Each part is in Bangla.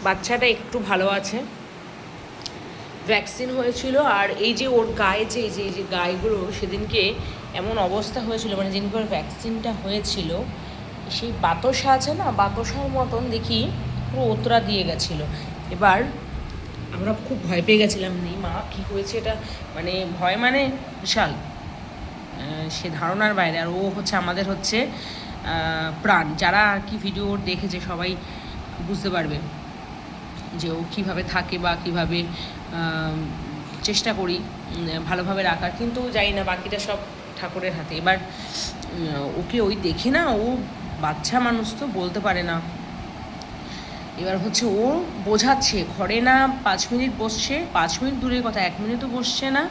বাচ্চাটা একটু ভালো আছে, ভ্যাকসিন হয়েছিল। আর এই যে ওর গায়ে যে এই যে গায়েগুলো সেদিনকে এমন অবস্থা হয়েছিল, মানে যেদিনকে ওর ভ্যাকসিনটা হয়েছিল সেই বাতাসা আছে না, বাতাসার মতন দেখি পুরো ওতরা দিয়ে গেছিলো। এবার আমরা খুব ভয় পেয়ে গেছিলাম, নেই মা কী হয়েছে এটা, মানে ভয় মানে বিশাল, সে ধারণার বাইরে। আর ও হচ্ছে আমাদের হচ্ছে প্রাণ। যারা আর কি ভিডিও দেখেছে সবাই বুঝতে পারবে যে ও কীভাবে থাকে বা কীভাবে চেষ্টা করি ভালোভাবে রাখার, কিন্তু জানি না, বাকিটা সব ঠাকুরের হাতে। এবার ওকে ওই দেখে না, ও বাচ্চা মানুষ তো বলতে পারে না। এবার হচ্ছে ও বোঝাচ্ছে, ঘরে না 5 মিনিট বসছে, 5 মিনিট দূরের কথা 1 মিনিটও বসছে না।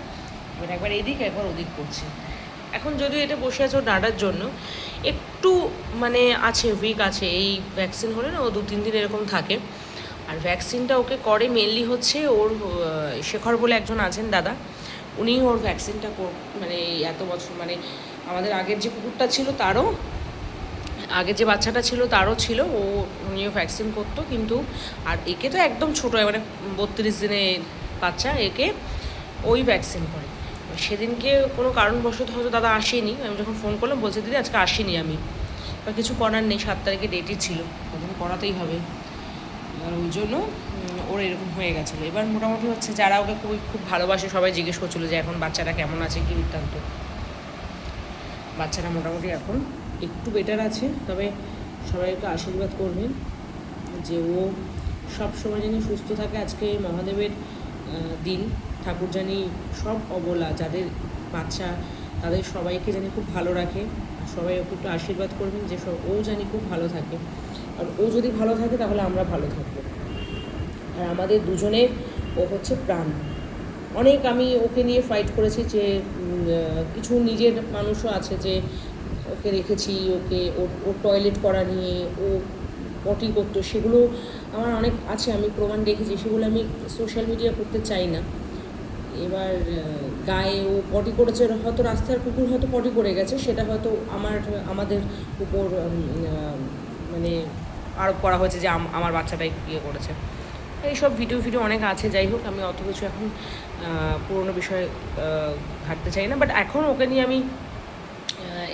এবার একবার এদিক একবার ওদিক করছে। এখন যদিও এটা বসে আছে ওর ডাঁটার জন্য, একটু মানে আছে, উইক আছে। এই ভ্যাকসিন হলে না ও 2-3 দিন এরকম থাকে। আর ভ্যাকসিনটা ওকে করে মেনলি হচ্ছে ওর শেখর বলে একজন আছেন দাদা, উনি ওর ভ্যাকসিনটা মানে এত বছর, মানে আমাদের আগের যে কুকুরটা ছিল তারও, আগের যে বাচ্চাটা ছিল তারও ছিল, উনিও ভ্যাকসিন করতো। কিন্তু আর একে তো একদম ছোটো, মানে 32 দিনের বাচ্চা, একে ওই ভ্যাকসিন করে। সেদিনকে কোনো কারণবশত হয়তো দাদা আসেনি, আমি যখন ফোন করলাম বলছে দিদি আজকে আসিনি আমি, বা কিছু করার নেই, 7 তারিখে ডেটই ছিল, ওখানে করাতেই হবে। আর ওই জন্য ওর এরকম হয়ে গেছিলো। এবার মোটামুটি হচ্ছে যারা ওকে খুব ভালোবাসে সবাই জিজ্ঞেস করছিলো যে এখন বাচ্চাটা কেমন আছে, কী বৃত্তান্ত। বাচ্চাটা মোটামুটি এখন একটু বেটার আছে, তবে সবাই একটু আশীর্বাদ করবেন যে ও সব সময় যেন সুস্থ থাকে। আজকে মহাদেবের দিন, ঠাকুর জানি সব অবলা যাদের বাচ্চা তাদের সবাইকে জানি খুব ভালো রাখে। সবাই ওকে একটু আশীর্বাদ করবেন যে ও জানি খুব ভালো থাকে। আর ও যদি ভালো থাকে তাহলে আমরা ভালো থাকবো। আর আমাদের দুজনের ও হচ্ছে প্রাণ। অনেক আমি ওকে নিয়ে ফাইট করেছি, যে কিছু নিজের মানুষও আছে যে ওকে রেখেছি, ওর টয়লেট করা নিয়ে, ও পটি করতো, সেগুলো আমার অনেক আছে, আমি প্রমাণ রেখেছি, সেগুলো আমি সোশ্যাল মিডিয়া করতে চাই না। এবার গায়ে ও পটি করেছে, হয়তো রাস্তার কুকুর হয়তো পটি করে গেছে, সেটা হয়তো আমাদের উপর মানে আরোপ করা হয়েছে যে আমার বাচ্চাটাই ইয়ে করেছে। এইসব ভিডিও অনেক আছে। যাই হোক, আমি অত কিছু এখন পুরোনো বিষয়ে ঘাটতে চাই না। বাট এখন ওকে নিয়ে আমি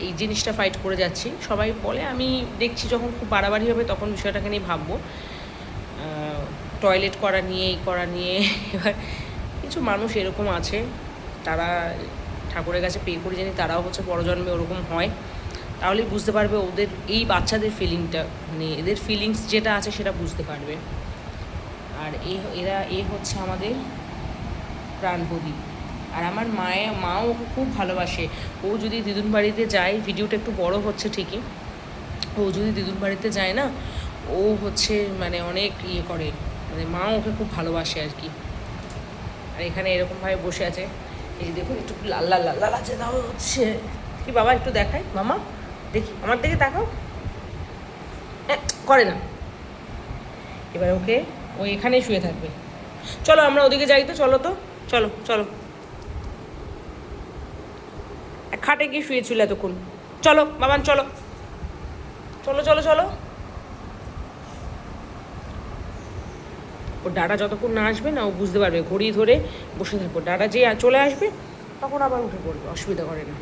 এই জিনিসটা ফাইট করে যাচ্ছি। সবাই বলে, আমি দেখছি যখন খুব বাড়াবাড়ি হবে তখন বিষয়টাকে নিয়ে ভাববো, টয়লেট করা নিয়ে, এই করা নিয়ে। এবার কিছু মানুষ এরকম আছে, তারা ঠাকুরের কাছে পে করে জানি তারাও হচ্ছে পরজন্মে ওরকম হয়, তাহলেই বুঝতে পারবে ওদের এই বাচ্চাদের ফিলিংটা, মানে এদের ফিলিংস যেটা আছে সেটা বুঝতে পারবে। আর এ হচ্ছে আমাদের প্রাণবদী। আর আমার মাও ওকে খুব ভালোবাসে। ও যদি দিদুন বাড়িতে যায়, ভিডিওটা একটু বড় হচ্ছে ঠিকই, ও যদি দিদুন বাড়িতে যায় না, ও হচ্ছে মানে অনেক ইয়ে করে, মানে মাও ওকে খুব ভালোবাসে আর কি। আর এখানে এরকমভাবে বসে আছে, এই দেখুন একটু লাল লাল লাল লাল আছে, তাও হচ্ছে কি বাবা একটু দেখাই, মামা দেখি, আমার দিকে তাকাও, করে না। এবার ওকে ও এখানেই শুয়ে থাকবে। চলো আমরা ওদিকে যাই তো, চলো তো, চলো চলো, খাটে গিয়ে শুয়েছিল এতক্ষণ। চলো বাবান, চলো চলো চলো চলো। ওর ডাটা যতক্ষণ না আসবে না, ও বুঝতে পারবে, ঘড়ি ধরে বসে থাকবো, ডাটা যে চলে আসবে তখন আবার উঠে পড়বে, অসুবিধা করে না।